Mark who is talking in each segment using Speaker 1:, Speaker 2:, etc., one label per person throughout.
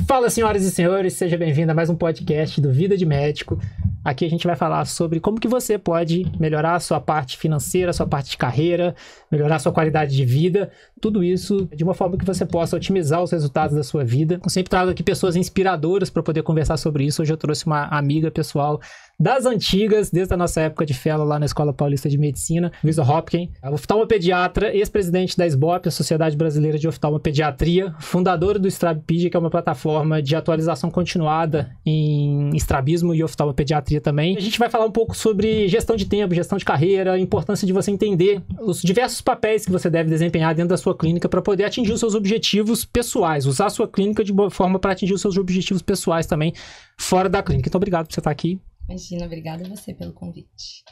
Speaker 1: Fala, senhoras e senhores, seja bem-vindo a mais um podcast do Vida de Médico. Aqui a gente vai falar sobre como que você pode melhorar a sua parte financeira, a sua parte de carreira, melhorar a sua qualidade de vida, tudo isso de uma forma que você possa otimizar os resultados da sua vida. Eu sempre trago aqui pessoas inspiradoras para poder conversar sobre isso. Hoje eu trouxe uma amiga pessoal das antigas, desde a nossa época de fellow lá na Escola Paulista de Medicina, Luísa Hopkin, oftalmopediatra, ex-presidente da SBOP, a Sociedade Brasileira de Oftalmopediatria, fundadora do Strabpedia, que é uma plataforma de atualização continuada em estrabismo e oftalmopediatria também. A gente vai falar um pouco sobre gestão de tempo, gestão de carreira, a importância de você entender os diversos papéis que você deve desempenhar dentro da sua clínica para poder atingir os seus objetivos pessoais, usar a sua clínica de boa forma para atingir os seus objetivos pessoais também fora da clínica. Então, obrigado por você estar aqui.
Speaker 2: Imagina, obrigada a você pelo convite.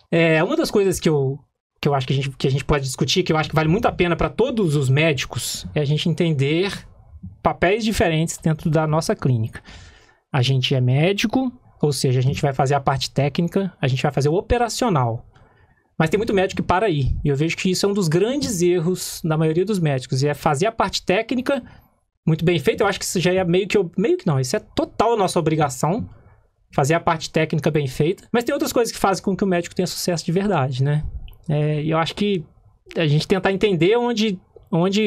Speaker 1: Uma das coisas que eu acho que a gente pode discutir, que eu acho que vale muito a pena para todos os médicos, é a gente entender papéis diferentes dentro da nossa clínica. A gente é médico, ou seja, a gente vai fazer a parte técnica, a gente vai fazer o operacional. Mas tem muito médico que para aí. E eu vejo que isso é um dos grandes erros da maioria dos médicos, e é fazer a parte técnica muito bem feita. Eu acho que isso já é meio que não, isso é total nossa obrigação, fazer a parte técnica bem feita. Mas tem outras coisas que fazem com que o médico tenha sucesso de verdade, né? E eu acho que a gente tentar entender onde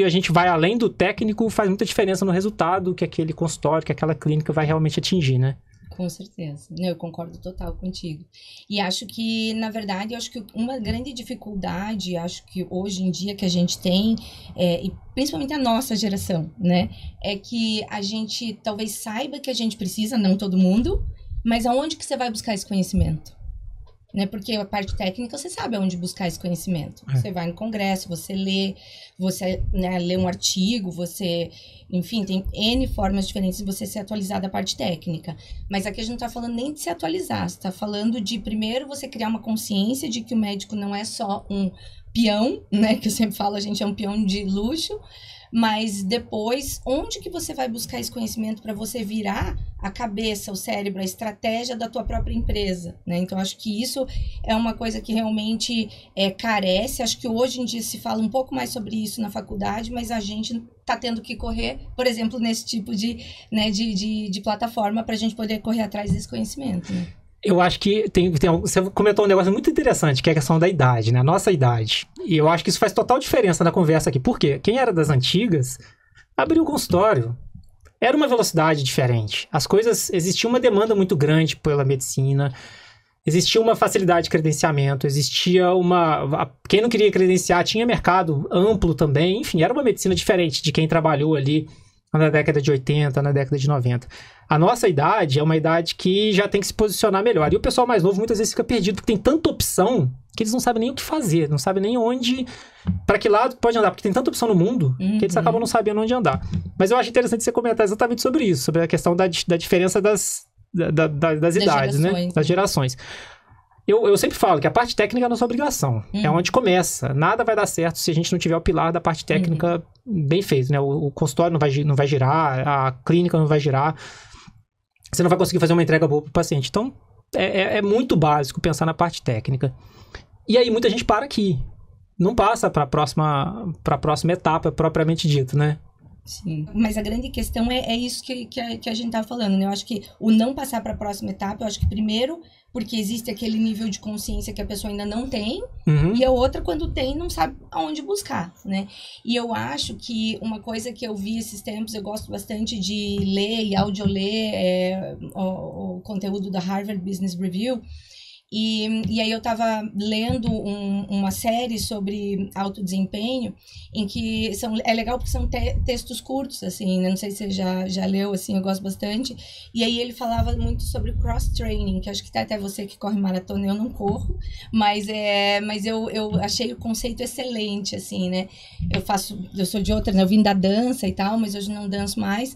Speaker 1: a gente vai além do técnico faz muita diferença no resultado que aquele consultório, que aquela clínica vai realmente atingir, né?
Speaker 2: Com certeza. Eu concordo total contigo. E acho que, na verdade, acho que uma grande dificuldade, acho que hoje em dia que a gente tem, e principalmente a nossa geração, né? É que a gente talvez saiba que a gente precisa, não todo mundo, mas aonde que você vai buscar esse conhecimento? Né? Porque a parte técnica, você sabe aonde buscar esse conhecimento. Você vai no congresso, você lê, lê um artigo, enfim, tem N formas diferentes de você se atualizar da parte técnica. Mas aqui a gente não está falando nem de se atualizar, você está falando de, primeiro, você criar uma consciência de que o médico não é só um peão, né? Que eu sempre falo, a gente é um peão de luxo. Mas depois, onde que você vai buscar esse conhecimento para você virar a cabeça, o cérebro, a estratégia da tua própria empresa, né? Então, acho que isso é uma coisa que realmente carece. Acho que hoje em dia se fala um pouco mais sobre isso na faculdade, mas a gente está tendo que correr, por exemplo, nesse tipo de plataforma para a gente poder correr atrás desse conhecimento, né?
Speaker 1: Eu acho que você comentou um negócio muito interessante, que é a questão da idade, né? A nossa idade. E eu acho que isso faz total diferença na conversa aqui. Por quê? Quem era das antigas abriu o consultório. Era uma velocidade diferente. Existia uma demanda muito grande pela medicina, existia uma facilidade de credenciamento, quem não queria credenciar tinha mercado amplo também. Enfim, era uma medicina diferente de quem trabalhou ali na década de 80, na década de 90. A nossa idade é uma idade que já tem que se posicionar melhor. E o pessoal mais novo muitas vezes fica perdido, porque tem tanta opção que eles não sabem nem o que fazer, não sabem nem para que lado pode andar, porque tem tanta opção no mundo que eles acabam não sabendo onde andar. Mas eu acho interessante você comentar exatamente sobre isso, sobre a questão da diferença das idades, né? Das gerações. Eu sempre falo que a parte técnica é a nossa obrigação. É onde começa. Nada vai dar certo se a gente não tiver o pilar da parte técnica bem feito, né? O consultório não vai girar, a clínica não vai girar. Você não vai conseguir fazer uma entrega boa para o paciente. Então, é muito básico pensar na parte técnica. E aí, muita gente para aqui. Não passa para a próxima etapa, propriamente dito, né?
Speaker 2: Sim, mas a grande questão é isso que a gente tá falando, né? Eu acho que o não passar para a próxima etapa, eu acho que primeiro, porque existe aquele nível de consciência que a pessoa ainda não tem, e a outra, quando tem, não sabe aonde buscar, né? E eu acho que uma coisa que eu vi esses tempos, eu gosto bastante de ler e audioler o conteúdo da Harvard Business Review. E aí eu estava lendo uma série sobre alto desempenho, em que é legal porque são textos curtos, assim, né? Não sei se você já leu, assim, eu gosto bastante. E aí ele falava muito sobre cross-training, que acho que até você que corre maratona, eu não corro, mas eu achei o conceito excelente, assim, né? Eu sou de outra, né? Eu vim da dança e tal, mas hoje não danço mais.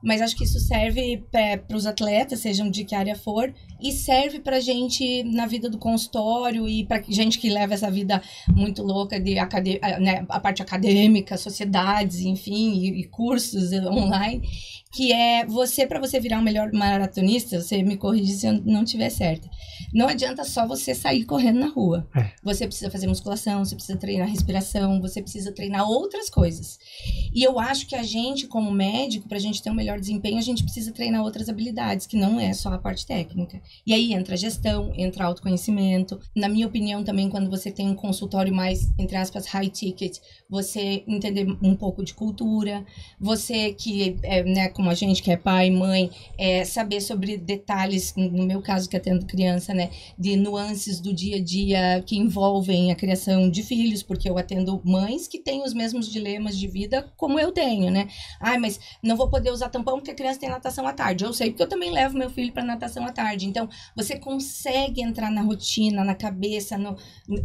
Speaker 2: Mas acho que isso serve para os atletas, sejam de que área for, e serve para gente na vida do consultório e para gente que leva essa vida muito louca de né, a parte acadêmica, sociedades, enfim, e cursos online, que é para você virar um melhor maratonista, você me corrige se eu não estiver certa. Não adianta só você sair correndo na rua. Você precisa fazer musculação, você precisa treinar respiração, você precisa treinar outras coisas. E eu acho que a gente, como médico, pra gente ter um melhor desempenho, a gente precisa treinar outras habilidades, que não é só a parte técnica. E aí entra a gestão, entra autoconhecimento. Na minha opinião, também, quando você tem um consultório mais, entre aspas, high ticket, você entender um pouco de cultura, você que né, como a gente que é pai, mãe, saber sobre detalhes, no meu caso que atendo criança, né, de nuances do dia a dia que envolvem a criação de filhos, porque eu atendo mães que têm os mesmos dilemas de vida como eu tenho, né? Ai, mas não vou poder usar tampão porque a criança tem natação à tarde. Eu sei porque eu também levo meu filho para natação à tarde. Então, você consegue entrar na rotina, na cabeça,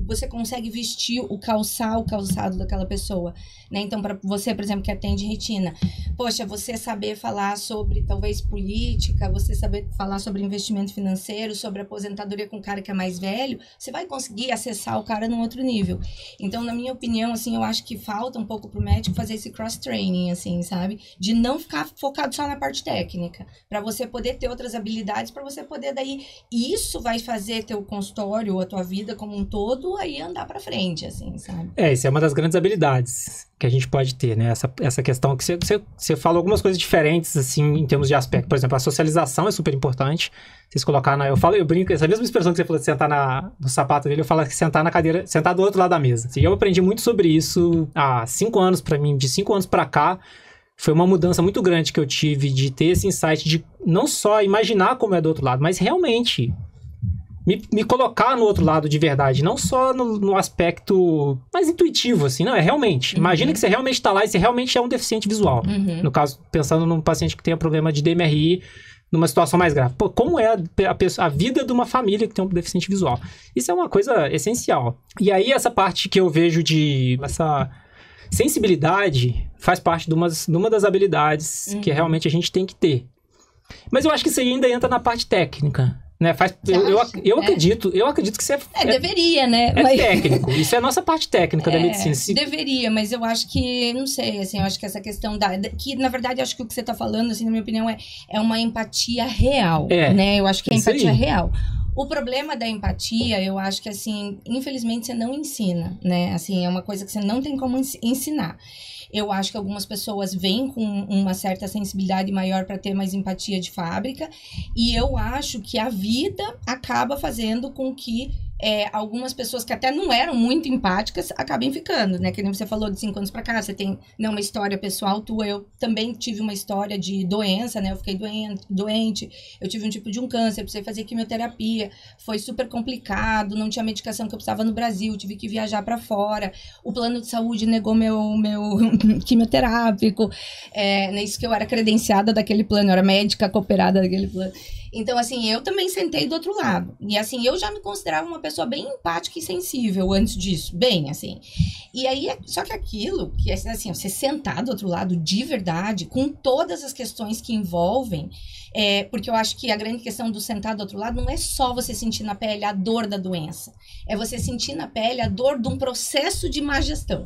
Speaker 2: você consegue vestir o calçado daquela pessoa, né? Então, para você, por exemplo, que atende retina, poxa, você saber falar sobre, talvez, política, você saber falar sobre investimento financeiro, sobre aposentadoria com o cara que é mais velho, você vai conseguir acessar o cara num outro nível. Então, na minha opinião, assim, eu acho que falta um pouco pro médico fazer esse cross-training, assim, sabe? De não ficar focado só na parte técnica, para você poder ter outras habilidades, para você poder daí, isso vai fazer teu consultório, a tua vida como um todo, aí andar para frente, assim, sabe?
Speaker 1: Isso é uma das grandes habilidades que a gente pode ter, né? Essa questão que você falou algumas coisas diferentes, assim, em termos de aspecto. Por exemplo, a socialização é super importante. Vocês colocar eu brinco, essa mesma expressão que você falou de sentar no sapato dele, eu falo que sentar na cadeira, sentar do outro lado da mesa. E eu aprendi muito sobre isso há 5 anos pra mim, de 5 anos pra cá. Foi uma mudança muito grande que eu tive de ter esse insight de não só imaginar como é do outro lado, mas realmente me colocar no outro lado de verdade, não só no aspecto mais intuitivo, assim, não, é realmente. Imagina que você realmente tá lá e você realmente é um deficiente visual. No caso, pensando num paciente que tenha problema de DMRI, numa situação mais grave. Pô, como é a vida de uma família que tem um deficiente visual? Isso é uma coisa essencial. E aí, essa parte que eu vejo essa sensibilidade faz parte de uma das habilidades que realmente a gente tem que ter. Mas eu acho que isso aí ainda entra na parte técnica. Né? Eu acredito que isso
Speaker 2: deveria, né?
Speaker 1: Mas técnico. Isso é a nossa parte técnica da medicina.
Speaker 2: Deveria, mas eu acho que, não sei, assim, eu acho que essa questão que, na verdade, eu acho que o que você tá falando, assim, na minha opinião, é uma empatia real, né? Eu acho que é empatia real. O problema da empatia, eu acho que, assim, infelizmente, você não ensina, né? Assim, é uma coisa que você não tem como ensinar. Eu acho que algumas pessoas vêm com uma certa sensibilidade maior para ter mais empatia de fábrica. E eu acho que a vida acaba fazendo com que algumas pessoas que até não eram muito empáticas acabem ficando, né? Que nem você falou de 5 anos para cá, você tem uma história pessoal tua. Eu também tive uma história de doença, né? Eu fiquei doente, eu tive um tipo de um câncer, precisei fazer quimioterapia, foi super complicado, não tinha medicação que eu precisava no Brasil, tive que viajar para fora, o plano de saúde negou meu quimioterápico, isso que eu era credenciada daquele plano, eu era médica cooperada daquele plano. Então, assim, eu também sentei do outro lado. E, assim, eu já me considerava uma pessoa bem empática e sensível antes disso. Bem, assim. E aí, só que aquilo, que assim, você sentar do outro lado de verdade, com todas as questões que envolvem, porque eu acho que a grande questão do sentar do outro lado não é só você sentir na pele a dor da doença. É você sentir na pele a dor de um processo de má gestão.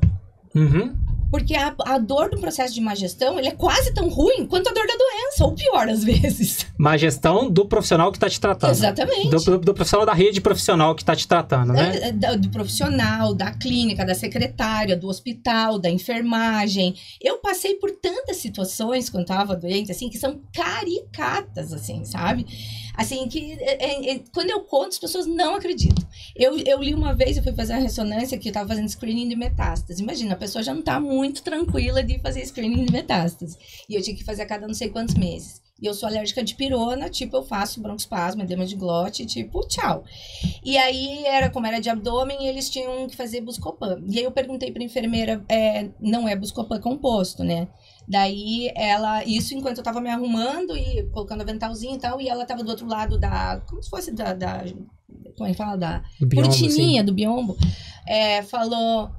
Speaker 2: Porque a dor do processo de má gestão, ele é quase tão ruim quanto a dor da doença, ou pior, às vezes.
Speaker 1: Má gestão do profissional que está te tratando.
Speaker 2: Exatamente.
Speaker 1: Do profissional da rede profissional que está te tratando, né?
Speaker 2: Do profissional, da clínica, da secretária, do hospital, da enfermagem. Eu passei por tantas situações quando estava doente, assim, que são caricatas, assim, sabe? Assim, que quando eu conto, as pessoas não acreditam. Eu li uma vez, eu fui fazer uma ressonância que eu estava fazendo screening de metástase. Imagina, a pessoa já não está muito tranquila de fazer screening de metástase. E eu tinha que fazer a cada não sei quantos meses. E eu sou alérgica de pirona, tipo, eu faço broncoespasmo, edema de glote, tipo, tchau. E aí, como era de abdômen, eles tinham que fazer Buscopan. E aí eu perguntei pra enfermeira, não é Buscopan composto, né? Daí, isso enquanto eu tava me arrumando e colocando aventalzinho e tal, e ela tava do outro lado como se fosse como é que fala? Da cortininha do biombo. Falou...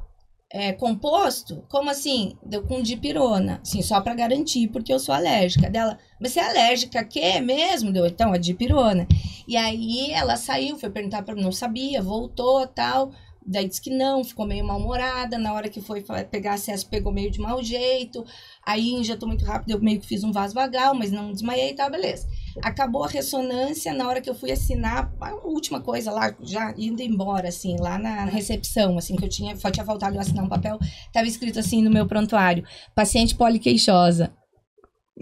Speaker 2: composto? Como assim? Deu com dipirona. Assim, só pra garantir, porque eu sou alérgica. Dela, mas você é alérgica a quê mesmo? Deu, então, a dipirona. E aí, ela saiu, foi perguntar pra mim, não sabia, voltou, tal. Daí disse que não, ficou meio mal-humorada. Na hora que foi pegar acesso, pegou meio de mau jeito. Aí injetou muito rápido, eu meio que fiz um vaso vagal, mas não desmaiei e tal, beleza. Acabou a ressonância, na hora que eu fui assinar, a última coisa lá, já indo embora, assim, lá na recepção, assim, que eu tinha faltado eu assinar um papel, tava escrito assim no meu prontuário, paciente poliqueixosa.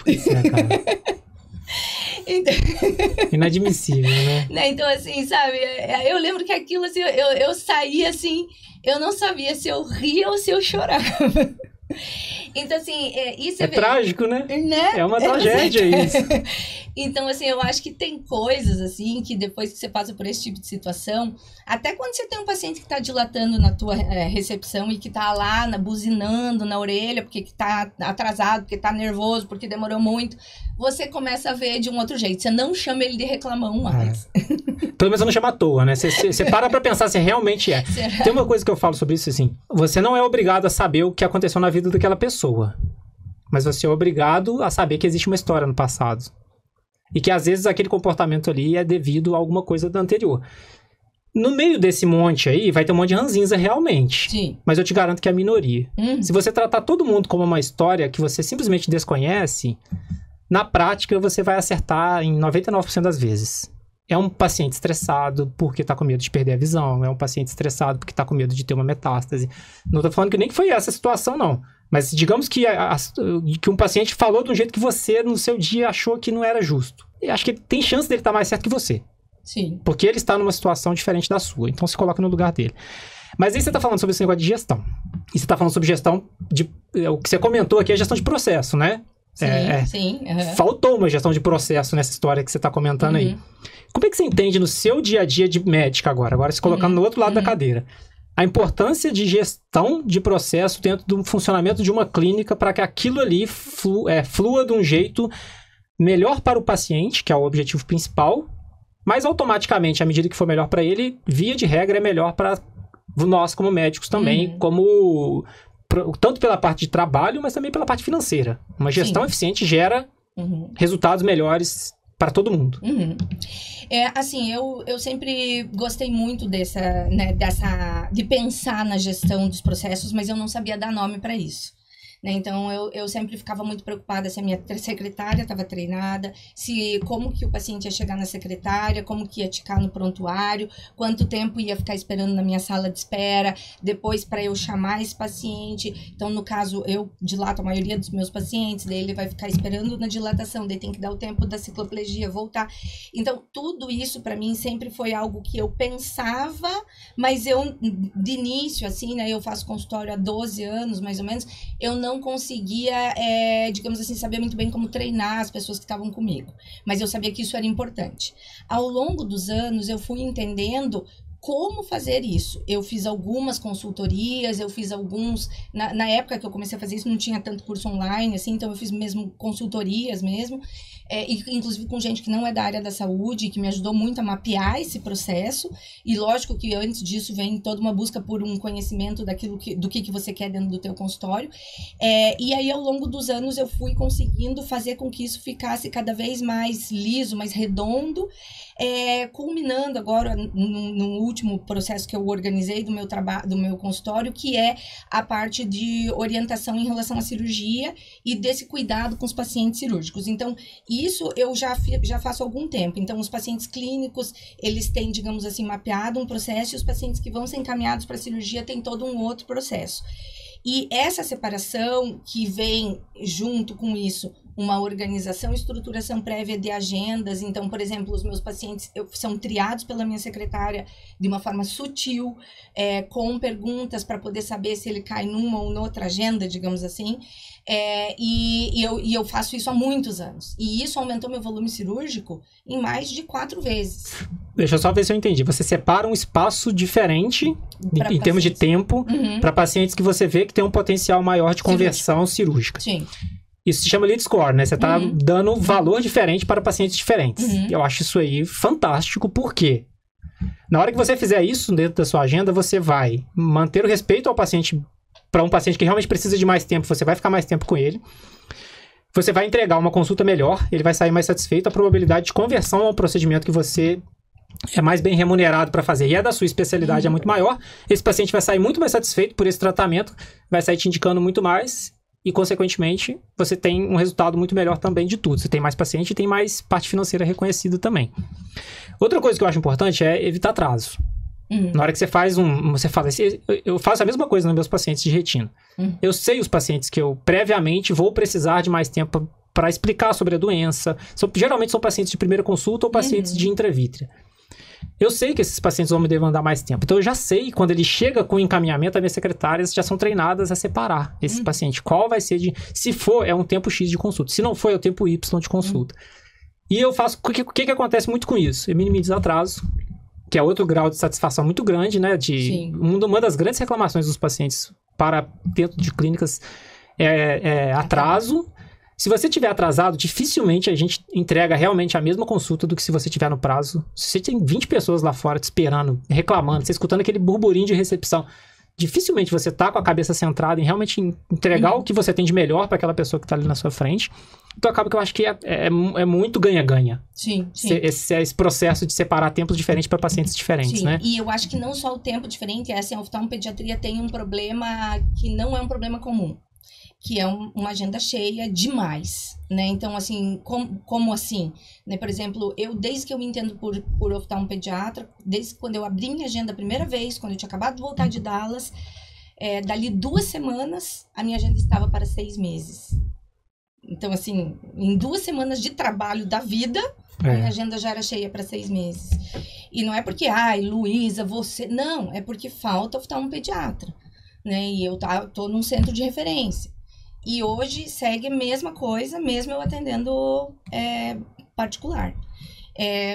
Speaker 1: Pois é, cara.
Speaker 2: Então...
Speaker 1: Inadmissível, né?
Speaker 2: Então, assim, sabe, eu lembro que aquilo, assim, eu saí, assim, eu não sabia se eu ria ou se eu chorava. Então, assim, isso
Speaker 1: é trágico, né? É uma tragédia isso.
Speaker 2: Então, assim, eu acho que tem coisas, assim, que depois que você passa por esse tipo de situação, até quando você tem um paciente que está dilatando na tua recepção e que está lá buzinando na orelha porque que tá atrasado, porque tá nervoso, porque demorou muito, você começa a ver de um outro jeito. Você não chama ele de reclamão mais.
Speaker 1: Pelo menos não chama à toa, né? Você para pra pensar se realmente é.
Speaker 2: Será?
Speaker 1: Tem uma coisa que eu falo sobre isso, assim. Você não é obrigado a saber o que aconteceu na vida daquela pessoa. Mas você é obrigado a saber que existe uma história no passado. E que, às vezes, aquele comportamento ali é devido a alguma coisa da anterior. No meio desse monte aí, vai ter um monte de ranzinza realmente.
Speaker 2: Sim.
Speaker 1: Mas eu te garanto que é a minoria. Se você tratar todo mundo como uma história que você simplesmente desconhece, na prática, você vai acertar em 99% das vezes. É um paciente estressado porque tá com medo de perder a visão. É um paciente estressado porque tá com medo de ter uma metástase. Não tô falando que nem que foi essa situação, não. Mas digamos que um paciente falou de um jeito que você, no seu dia, achou que não era justo. Eu acho que tem chance dele estar mais certo que você.
Speaker 2: Sim.
Speaker 1: Porque ele está numa situação diferente da sua. Então, se coloca no lugar dele. Mas aí você tá falando sobre esse negócio de gestão. E você tá falando sobre gestão de... O que você comentou aqui é gestão de processo, né?
Speaker 2: Sim.
Speaker 1: Faltou uma gestão de processo nessa história que você tá comentando aí. Como é que você entende no seu dia a dia de médica agora se colocando no outro lado da cadeira, a importância de gestão de processo dentro do funcionamento de uma clínica para que aquilo ali flua de um jeito melhor para o paciente, que é o objetivo principal, mas automaticamente, à medida que for melhor para ele, via de regra é melhor para nós como médicos também, tanto pela parte de trabalho, mas também pela parte financeira. Uma gestão eficiente gera resultados melhores para todo mundo.
Speaker 2: Assim, eu sempre gostei muito de pensar na gestão dos processos, mas eu não sabia dar nome para isso. Então, eu sempre ficava muito preocupada se a minha secretária estava treinada, como que o paciente ia chegar na secretária, como que ia ticar no prontuário, quanto tempo ia ficar esperando na minha sala de espera, depois para eu chamar esse paciente. Então, no caso, eu dilato a maioria dos meus pacientes, daí ele vai ficar esperando na dilatação, daí tem que dar o tempo da cicloplegia voltar. Então, tudo isso para mim sempre foi algo que eu pensava, mas eu, de início, assim, né, eu faço consultório há 12 anos, mais ou menos, eu não conseguia, digamos assim, saber muito bem como treinar as pessoas que estavam comigo. Mas eu sabia que isso era importante. Ao longo dos anos, eu fui entendendo como fazer isso. Eu fiz algumas consultorias, eu fiz alguns... Na época que eu comecei a fazer isso, não tinha tanto curso online, assim, então eu fiz mesmo consultorias mesmo, inclusive com gente que não é da área da saúde, que me ajudou muito a mapear esse processo, e lógico que antes disso vem toda uma busca por um conhecimento do que você quer dentro do teu consultório, e aí ao longo dos anos eu fui conseguindo fazer com que isso ficasse cada vez mais liso, mais redondo, culminando agora no último processo que eu organizei do meu trabalho, do meu consultório, que é a parte de orientação em relação à cirurgia e desse cuidado com os pacientes cirúrgicos. Então, isso eu já faço há algum tempo. Então, os pacientes clínicos, eles têm, digamos assim, mapeado um processo, e os pacientes que vão ser encaminhados para a cirurgia têm todo um outro processo. E essa separação que vem junto com isso, uma organização e estruturação prévia de agendas. Então, por exemplo, os meus pacientes são triados pela minha secretária de uma forma sutil, com perguntas para poder saber se ele cai numa ou noutra agenda, digamos assim. E eu faço isso há muitos anos. E isso aumentou meu volume cirúrgico em mais de 4 vezes.
Speaker 1: Deixa eu só ver se eu entendi. Você separa um espaço diferente, em termos de tempo, para pacientes que você vê que tem um potencial maior de conversão cirúrgica.
Speaker 2: Sim.
Speaker 1: Isso se chama lead score, né? Você está dando valor diferente para pacientes diferentes. Eu acho isso aí fantástico, porque na hora que você fizer isso dentro da sua agenda, você vai manter o respeito ao paciente, para um paciente que realmente precisa de mais tempo, você vai ficar mais tempo com ele. Você vai entregar uma consulta melhor, ele vai sair mais satisfeito, a probabilidade de conversão ao procedimento que você é mais bem remunerado para fazer e é da sua especialidade, é muito maior, esse paciente vai sair muito mais satisfeito por esse tratamento, vai sair te indicando muito mais e, consequentemente, você tem um resultado muito melhor também de tudo. Você tem mais paciente e tem mais parte financeira reconhecida também. Outra coisa que eu acho importante é evitar atraso. Na hora que você faz você fala assim, eu faço a mesma coisa nos meus pacientes de retina. Eu sei os pacientes que eu previamente vou precisar de mais tempo para explicar sobre a doença. Geralmente são pacientes de primeira consulta ou pacientes de intravítrea. Eu sei que esses pacientes vão me demandar mais tempo. Então, eu já sei, quando ele chega com o encaminhamento, as minhas secretárias já são treinadas a separar esse paciente. Qual vai ser Se for, é um tempo X de consulta. Se não for, é o tempo Y de consulta. E eu faço... O que acontece muito com isso? Eu minimizo atraso, que é outro grau de satisfação muito grande, né? Uma das grandes reclamações dos pacientes para dentro de clínicas é atraso. Se você estiver atrasado, dificilmente a gente entrega realmente a mesma consulta do que se você estiver no prazo. Se você tem 20 pessoas lá fora te esperando, reclamando, você escutando aquele burburinho de recepção, dificilmente você tá com a cabeça centrada em realmente entregar o que você tem de melhor para aquela pessoa que está ali na sua frente. Então acaba que eu acho que é muito ganha-ganha.
Speaker 2: Sim.
Speaker 1: Esse processo de separar tempos diferentes para pacientes diferentes, né?
Speaker 2: E eu acho que não só o tempo diferente, a oftalmopediatria tem um problema que não é um problema comum, que é uma agenda cheia demais, né? Então, assim, como assim? Né? Por exemplo, desde que eu me entendo por oftalmopediatra, desde quando eu abri minha agenda a primeira vez, quando eu tinha acabado de voltar de Dallas, dali 2 semanas, a minha agenda estava para 6 meses. Então, assim, em 2 semanas de trabalho da vida, a minha agenda já era cheia para 6 meses. E não é porque, Luísa, você... Não, é porque falta oftalmopediatra, né? E eu tô num centro de referência. E hoje segue a mesma coisa, mesmo eu atendendo particular.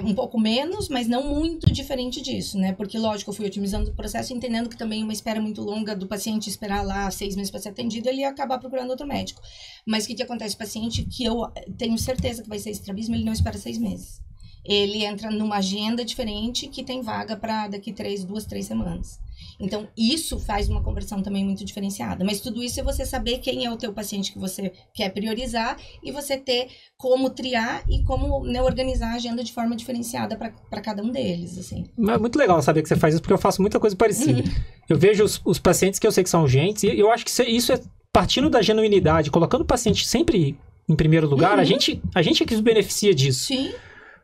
Speaker 2: Um pouco menos, mas não muito diferente disso, né? Porque, lógico, eu fui otimizando o processo, entendendo que também uma espera muito longa do paciente esperar lá 6 meses para ser atendido, ele ia acabar procurando outro médico. Mas o que acontece? O paciente que eu tenho certeza que vai ser estrabismo, ele não espera 6 meses. Ele entra numa agenda diferente que tem vaga para daqui 2, 3 semanas. Então, isso faz uma conversão também muito diferenciada. Mas tudo isso é você saber quem é o teu paciente que você quer priorizar e você ter como triar e como organizar a agenda de forma diferenciada para cada um deles, assim.
Speaker 1: É muito legal saber que você faz isso, porque eu faço muita coisa parecida. Eu vejo os pacientes que eu sei que são urgentes, e eu acho que isso é partindo da genuinidade, colocando o paciente sempre em primeiro lugar, a gente é que se beneficia disso.
Speaker 2: Sim.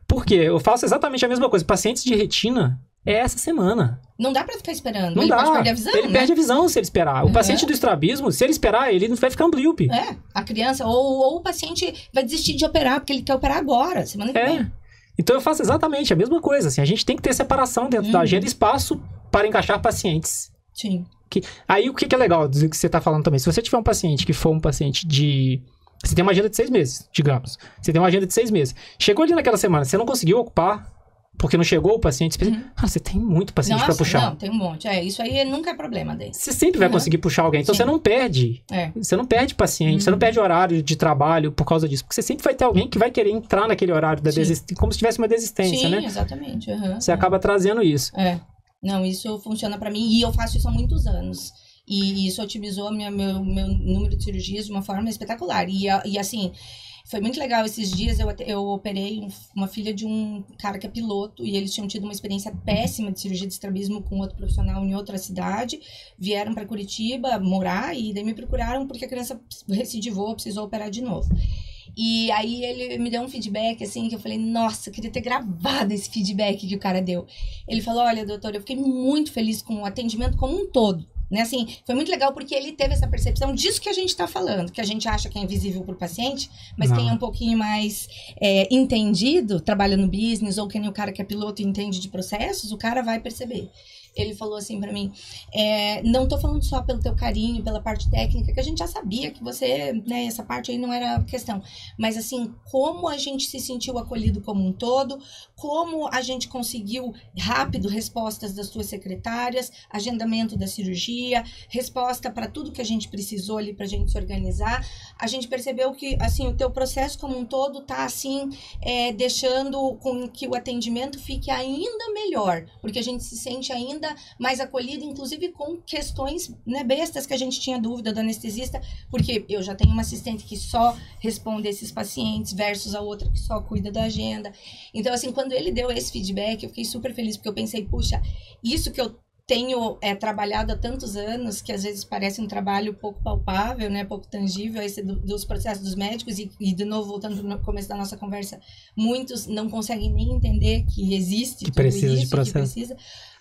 Speaker 1: Por quê? Eu faço exatamente a mesma coisa. Pacientes de retina é essa semana.
Speaker 2: Não dá pra ficar esperando.
Speaker 1: Não
Speaker 2: ele
Speaker 1: dá.
Speaker 2: Pode perder a visão,
Speaker 1: ele perde a visão se ele esperar. O paciente do estrabismo, se ele esperar, ele não vai ficar amblíope.
Speaker 2: A criança, ou o paciente vai desistir de operar, porque ele quer operar agora, semana que vem.
Speaker 1: Então eu faço exatamente a mesma coisa. Assim, a gente tem que ter separação dentro da agenda, espaço para encaixar pacientes.
Speaker 2: Sim.
Speaker 1: Aí o que é legal do que você tá falando também? Se você tiver um paciente que for um paciente de... Você tem uma agenda de 6 meses, digamos. Você tem uma agenda de 6 meses. Chegou ali naquela semana, você não conseguiu ocupar, porque não chegou o paciente. Você tem muito paciente para puxar.
Speaker 2: Não, tem um monte. Isso aí nunca é problema daí.
Speaker 1: Você sempre vai conseguir puxar alguém. Então, você não perde. Você não perde paciente, você não perde horário de trabalho por causa disso. Porque você sempre vai ter alguém que vai querer entrar naquele horário da desistência, como se tivesse uma desistência, né?
Speaker 2: Sim, exatamente.
Speaker 1: Você acaba trazendo isso.
Speaker 2: Não, isso funciona para mim e eu faço isso há muitos anos. E isso otimizou meu número de cirurgias de uma forma espetacular. E assim, foi muito legal. Esses dias eu operei uma filha de um cara que é piloto e eles tinham tido uma experiência péssima de cirurgia de estrabismo com outro profissional em outra cidade. Vieram para Curitiba morar e daí me procuraram porque a criança recidivou, precisou operar de novo. E aí ele me deu um feedback, assim, que eu falei, nossa, eu queria ter gravado esse feedback que o cara deu. Ele falou, olha, doutor, eu fiquei muito feliz com o atendimento como um todo. Né, assim, foi muito legal porque ele teve essa percepção disso que a gente tá falando, que a gente acha que é invisível pro paciente, mas quem é um pouquinho mais entendido, trabalha no business, ou quem é o cara que é piloto e entende de processos, o cara vai perceber. Ele falou assim pra mim, não tô falando só pelo teu carinho, pela parte técnica, que a gente já sabia que você, né, essa parte aí não era questão, mas assim, como a gente se sentiu acolhido como um todo, como a gente conseguiu rápido respostas das tuas secretárias, agendamento da cirurgia, resposta para tudo que a gente precisou ali pra gente se organizar, a gente percebeu que, assim, o teu processo como um todo tá, assim, deixando com que o atendimento fique ainda melhor, porque a gente se sente ainda ainda mais acolhido, inclusive com questões, né, bestas que a gente tinha dúvida do anestesista, porque eu já tenho uma assistente que só responde esses pacientes versus a outra que só cuida da agenda. Então, assim, quando ele deu esse feedback, eu fiquei super feliz, porque eu pensei, puxa, isso que eu tenho trabalhado há tantos anos, que às vezes parece um trabalho pouco palpável, né, pouco tangível, esse dos processos dos médicos, e de novo, voltando no começo da nossa conversa, muitos não conseguem nem entender que existe
Speaker 1: que
Speaker 2: tudo
Speaker 1: precisa
Speaker 2: isso,
Speaker 1: de processo.
Speaker 2: que precisa.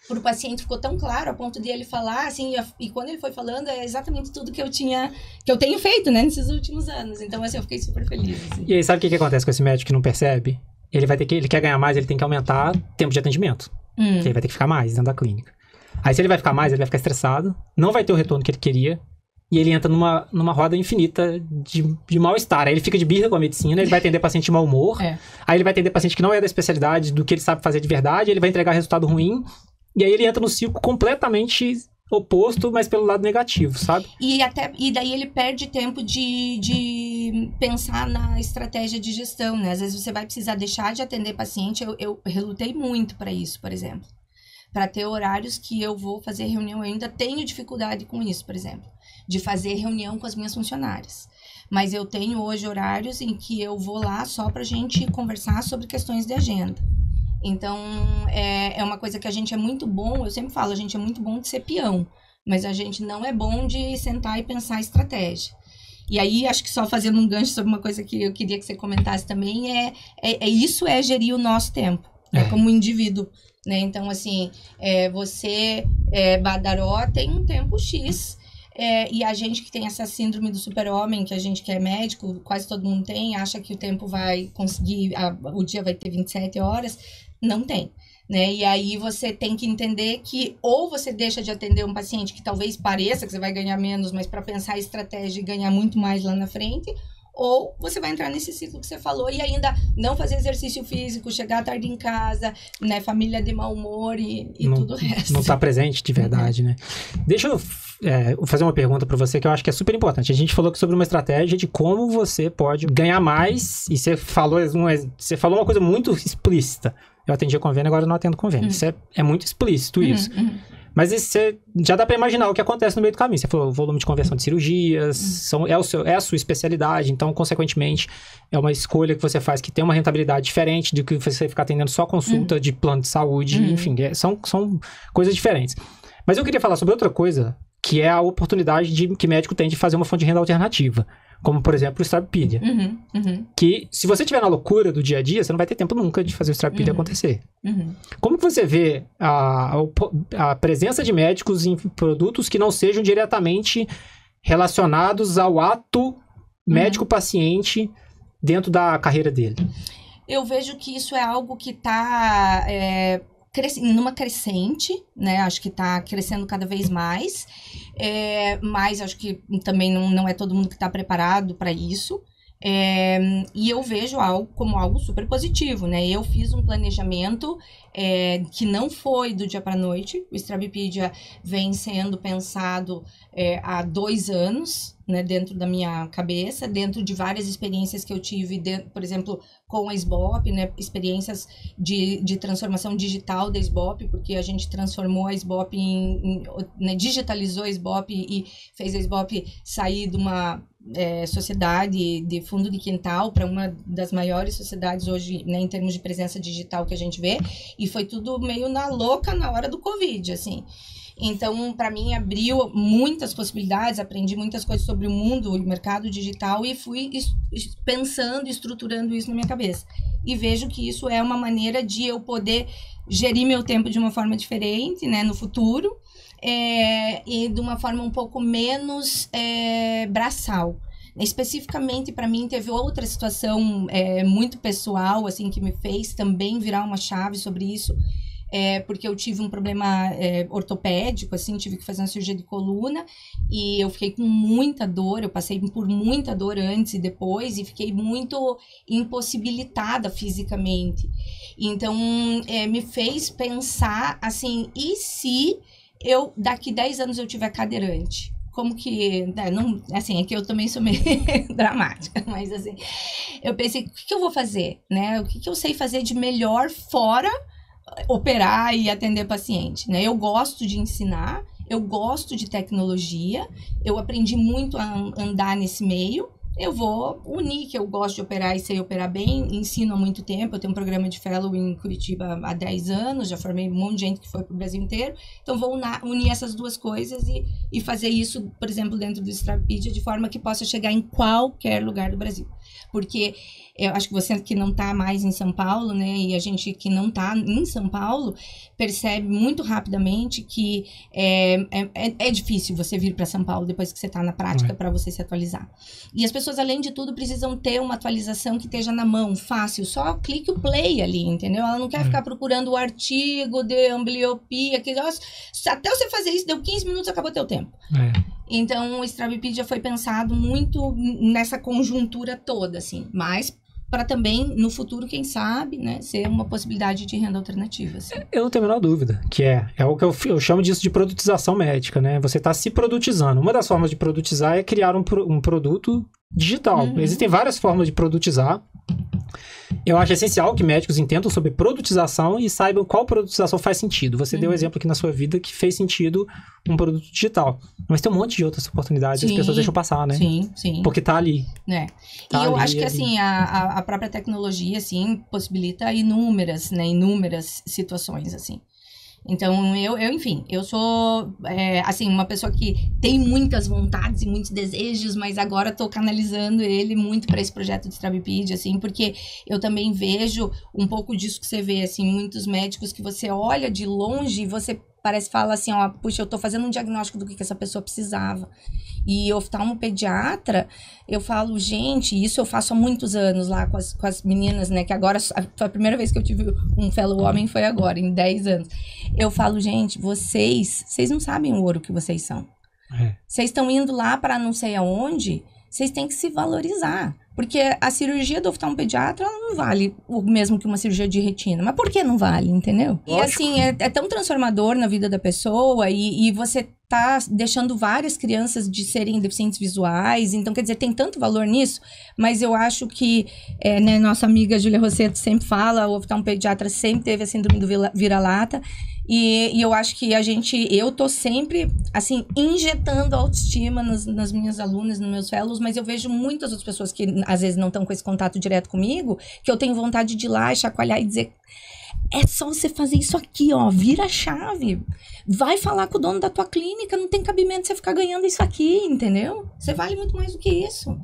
Speaker 2: Para o paciente ficou tão claro, a ponto de ele falar, assim, e quando ele foi falando, é exatamente tudo que eu tenho feito, né, nesses últimos anos. Então, assim, eu fiquei super feliz. Assim.
Speaker 1: E aí, sabe o que acontece com esse médico que não percebe? Ele quer ganhar mais, ele tem que aumentar o tempo de atendimento. Ele vai ter que ficar mais dentro da clínica. Aí se ele vai ficar mais, ele vai ficar estressado, não vai ter o retorno que ele queria, e ele entra numa roda infinita de mal-estar. Aí ele fica de birra com a medicina, ele vai atender paciente de mau humor, aí ele vai atender paciente que não é da especialidade, do que ele sabe fazer de verdade, ele vai entregar resultado ruim, e aí ele entra no ciclo completamente oposto, mas pelo lado negativo, sabe?
Speaker 2: E daí ele perde tempo de pensar na estratégia de gestão, né? Às vezes você vai precisar deixar de atender paciente, eu relutei muito para isso, por exemplo. Para ter horários que eu vou fazer reunião, eu ainda tenho dificuldade com isso, por exemplo, de fazer reunião com as minhas funcionárias. Mas eu tenho hoje horários em que eu vou lá só para a gente conversar sobre questões de agenda. Então, é uma coisa que a gente é muito bom, eu sempre falo, a gente é muito bom de ser peão, mas a gente não é bom de sentar e pensar estratégia. E aí, acho que só fazendo um gancho sobre uma coisa que eu queria que você comentasse também, isso é gerir o nosso tempo, como indivíduo. Né? Então, assim, você, Badaró, tem um tempo X, e a gente que tem essa síndrome do super-homem, que a gente que é médico, quase todo mundo tem, acha que o tempo vai conseguir, o dia vai ter 27 horas, não tem. Né? E aí você tem que entender que ou você deixa de atender um paciente que talvez pareça que você vai ganhar menos, mas para pensar a estratégia e ganhar muito mais lá na frente, ou você vai entrar nesse ciclo que você falou e ainda não fazer exercício físico, chegar tarde em casa, né, família de mau humor e tudo o resto.
Speaker 1: Não tá presente de verdade, né? Deixa eu fazer uma pergunta para você que eu acho que é super importante. A gente falou sobre uma estratégia de como você pode ganhar mais e você falou uma coisa muito explícita. Eu atendia convênio, agora eu não atendo convênio. Isso é muito explícito, isso. Mas já dá para imaginar o que acontece no meio do caminho. Você falou volume de conversão de cirurgias, é a sua especialidade, então, consequentemente, é uma escolha que você faz que tem uma rentabilidade diferente do que você ficar atendendo só consulta de plano de saúde, enfim, são coisas diferentes. Mas eu queria falar sobre outra coisa, que é a oportunidade que médico tem de fazer uma fonte de renda alternativa. Como, por exemplo, o Stripepedia. Que, se você estiver na loucura do dia a dia, você não vai ter tempo nunca de fazer o Stripepedia acontecer. Como que você vê a presença de médicos em produtos que não sejam diretamente relacionados ao ato médico-paciente dentro da carreira dele?
Speaker 2: Eu vejo que isso é algo que está numa crescente, né? Acho que está crescendo cada vez mais, mas acho que também não é todo mundo que está preparado para isso. E eu vejo como algo super positivo, né? Eu fiz um planejamento que não foi do dia para a noite. O Stripepedia vem sendo pensado há 2 anos, né, dentro da minha cabeça, dentro de várias experiências que eu tive, por exemplo, com a SBOP, né, experiências de transformação digital da SBOP, porque a gente transformou a SBOP né, digitalizou a SBOP e fez a SBOP sair de uma sociedade de fundo de quintal para uma das maiores sociedades hoje, né, em termos de presença digital que a gente vê, e foi tudo meio na louca na hora do Covid, assim. Então, para mim, abriu muitas possibilidades, aprendi muitas coisas sobre o mundo e o mercado digital e fui pensando e estruturando isso na minha cabeça. E vejo que isso é uma maneira de eu poder gerir meu tempo de uma forma diferente, né, no futuro, e de uma forma um pouco menos braçal. Especificamente, para mim, teve outra situação muito pessoal, assim, que me fez também virar uma chave sobre isso, porque eu tive um problema ortopédico, assim, tive que fazer uma cirurgia de coluna e eu fiquei com muita dor, eu passei por muita dor antes e depois e fiquei muito impossibilitada fisicamente. Então, me fez pensar, assim, e se daqui 10 anos eu tiver cadeirante? Como que, não, assim, é que eu também sou meio dramática, mas assim, eu pensei, o que eu vou fazer, né? O que eu sei fazer de melhor fora operar e atender paciente, né? Eu gosto de ensinar, eu gosto de tecnologia, eu aprendi muito a andar nesse meio. Eu vou unir que eu gosto de operar e sei operar bem, ensino há muito tempo, eu tenho um programa de fellow em Curitiba há 10 anos, já formei um monte de gente que foi pro Brasil inteiro, então vou unir essas duas coisas e fazer isso, por exemplo, dentro do Stravipedia, de forma que possa chegar em qualquer lugar do Brasil. Porque eu acho que você que não está mais em São Paulo, né, e a gente que não está em São Paulo, percebe muito rapidamente que é difícil você vir para São Paulo depois que você está na prática para você se atualizar. E as pessoas, além de tudo, precisam ter uma atualização que esteja na mão, fácil, só clique o play ali, entendeu? Ela não quer ficar procurando o artigo de ambliopia, que até você fazer isso, deu 15 minutos, acabou teu tempo. Então, o Stravipedia foi pensado muito nessa conjuntura toda, assim, mas para também, no futuro, quem sabe, né, ser uma possibilidade de renda alternativa. Assim.
Speaker 1: Eu não tenho a menor dúvida, que é o que eu chamo disso de produtização médica, né? Você está se produtizando. Uma das formas de produtizar é criar um produto digital. Existem várias formas de produtizar. Eu acho essencial que médicos entendam sobre produtização e saibam qual produtização faz sentido. Você deu um exemplo aqui na sua vida que fez sentido um produto digital. Mas tem um monte de outras oportunidades que as pessoas deixam passar, né?
Speaker 2: Sim.
Speaker 1: Porque tá ali.
Speaker 2: Tá, e eu acho que, assim, a própria tecnologia, assim, possibilita inúmeras situações, assim. Então, enfim, eu sou, assim, uma pessoa que tem muitas vontades e muitos desejos, mas agora tô canalizando ele muito para esse projeto de Stravipedia, assim, porque eu também vejo um pouco disso que você vê, assim, muitos médicos que você olha de longe e você parece fala assim, ó, puxa, eu tô fazendo um diagnóstico do que essa pessoa precisava. E oftalmopediatra, eu falo, gente, isso eu faço há muitos anos lá com as meninas, né, que agora, foi a primeira vez que eu tive um fellow homem foi agora, em 10 anos. Eu falo, gente, vocês não sabem o ouro que vocês são. Vocês estão indo lá para não sei aonde, vocês têm que se valorizar. Porque a cirurgia do oftalmopediatra, ela não vale o mesmo que uma cirurgia de retina. Mas por que não vale, entendeu? Lógico. E assim, é tão transformador na vida da pessoa e você tá deixando várias crianças de serem deficientes visuais. Então, quer dizer, tem tanto valor nisso. Mas eu acho que, né, nossa amiga Júlia Rosseto sempre fala, o oftalmopediatra sempre teve a síndrome do vira-lata. E eu acho que eu tô sempre, assim, injetando autoestima nas minhas alunas, nos meus fellows, mas eu vejo muitas outras pessoas que, às vezes, não estão com esse contato direto comigo, que eu tenho vontade de ir lá, chacoalhar e dizer, é só você fazer isso aqui, ó, vira a chave, vai falar com o dono da tua clínica, não tem cabimento você ficar ganhando isso aqui, entendeu? Você vale muito mais do que isso.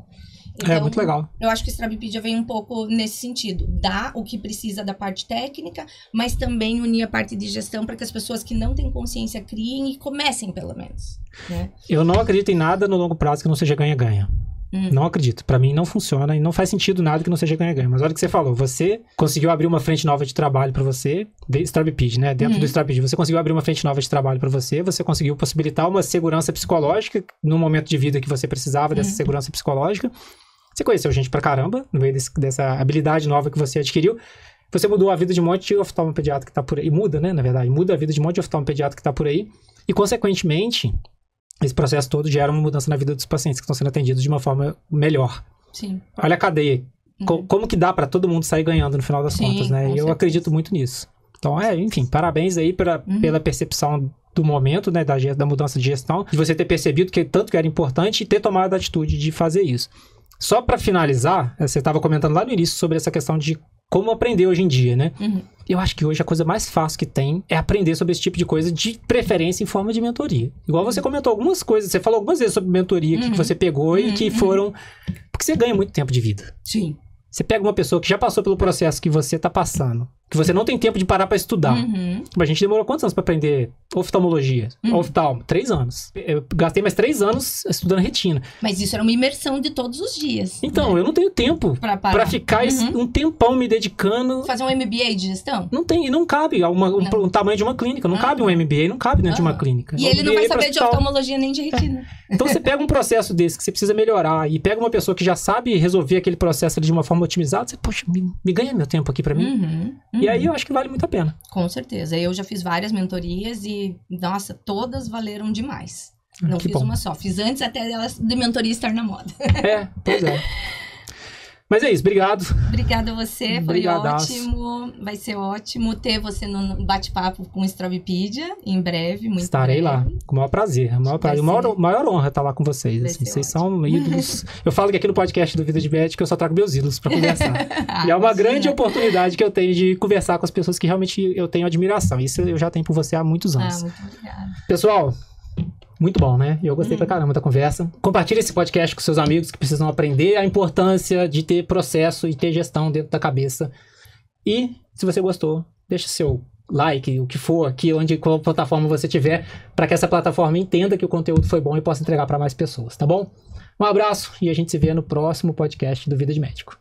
Speaker 2: Então,
Speaker 1: muito legal.
Speaker 2: Eu acho que o Stravipedia vem um pouco nesse sentido. Dá o que precisa da parte técnica, mas também unir a parte de gestão para que as pessoas que não têm consciência criem e comecem, pelo menos. Né?
Speaker 1: Eu não acredito em nada no longo prazo que não seja ganha-ganha. Não acredito. Para mim não funciona e não faz sentido nada que não seja ganha-ganha. Mas olha o que você falou. Você conseguiu abrir uma frente nova de trabalho para você, Stravipedia, né? Dentro do Stravipedia, você conseguiu abrir uma frente nova de trabalho para você, você conseguiu possibilitar uma segurança psicológica no momento de vida que você precisava dessa segurança psicológica. Você conheceu gente pra caramba, no meio dessa habilidade nova que você adquiriu. Você mudou a vida de um monte de oftalmopediatra que tá por aí. Muda, né, na verdade. Muda a vida de um monte de oftalmopediatra que tá por aí. E, consequentemente, esse processo todo gera uma mudança na vida dos pacientes que estão sendo atendidos de uma forma melhor.
Speaker 2: Sim.
Speaker 1: Olha a cadeia. Como que dá pra todo mundo sair ganhando no final das contas, né? E eu acredito muito nisso. Então, enfim, parabéns aí pela percepção do momento, né, da mudança de gestão. De você ter percebido que tanto que era importante e ter tomado a atitude de fazer isso. Só para finalizar, você estava comentando lá no início sobre essa questão de como aprender hoje em dia, né? Eu acho que hoje a coisa mais fácil que tem é aprender sobre esse tipo de coisa, de preferência em forma de mentoria. Igual você comentou algumas coisas, você falou algumas vezes sobre mentoria que você pegou e que foram... Porque você ganha muito tempo de vida.
Speaker 2: Sim.
Speaker 1: Você pega uma pessoa que já passou pelo processo que você tá passando, que você não tem tempo de parar pra estudar. A gente demorou quantos anos pra aprender oftalmologia? Oftalmo, 3 anos. Eu gastei mais 3 anos estudando retina.
Speaker 2: Mas isso era uma imersão de todos os dias.
Speaker 1: Então, né? Eu não tenho tempo pra ficar um tempão me dedicando.
Speaker 2: Fazer um MBA de gestão?
Speaker 1: Não tem, e não cabe um tamanho de uma clínica. Não cabe um MBA, não cabe dentro de uma clínica.
Speaker 2: E ele não vai saber de oftalmologia nem de retina.
Speaker 1: Então você pega um processo desse que você precisa melhorar e pega uma pessoa que já sabe resolver aquele processo ali de uma forma otimizada, você, poxa, me ganha meu tempo aqui pra mim. E aí eu acho que vale muito a pena.
Speaker 2: Com certeza. Eu já fiz várias mentorias e, nossa, todas valeram demais. Não fiz uma só. Fiz antes até de mentoria estar na moda.
Speaker 1: Pois é. Mas é isso, obrigado.
Speaker 2: Obrigada a você, foi
Speaker 1: Brigadaço.
Speaker 2: ótimo. Vai ser ótimo ter você no bate-papo com o Strawpedia em breve, muito
Speaker 1: Estarei
Speaker 2: breve.
Speaker 1: lá, com o maior prazer. A maior,
Speaker 2: Vai ser.
Speaker 1: maior honra estar lá com vocês.
Speaker 2: Vai
Speaker 1: Assim,
Speaker 2: ser
Speaker 1: vocês
Speaker 2: ótimo.
Speaker 1: são ídolos. Eu falo que aqui no podcast do Vida de Médico eu só trago meus ídolos para conversar. E é uma
Speaker 2: Imagina.
Speaker 1: grande oportunidade que eu tenho de conversar com as pessoas que realmente eu tenho admiração. Isso eu já tenho por você há muitos anos.
Speaker 2: Muito obrigada.
Speaker 1: Pessoal, muito bom, né? Eu gostei pra caramba da conversa. Compartilhe esse podcast com seus amigos que precisam aprender a importância de ter processo e ter gestão dentro da cabeça. E, se você gostou, deixa seu like, o que for aqui, qual plataforma você tiver, para que essa plataforma entenda que o conteúdo foi bom e possa entregar para mais pessoas, tá bom? Um abraço e a gente se vê no próximo podcast do Vida de Médico.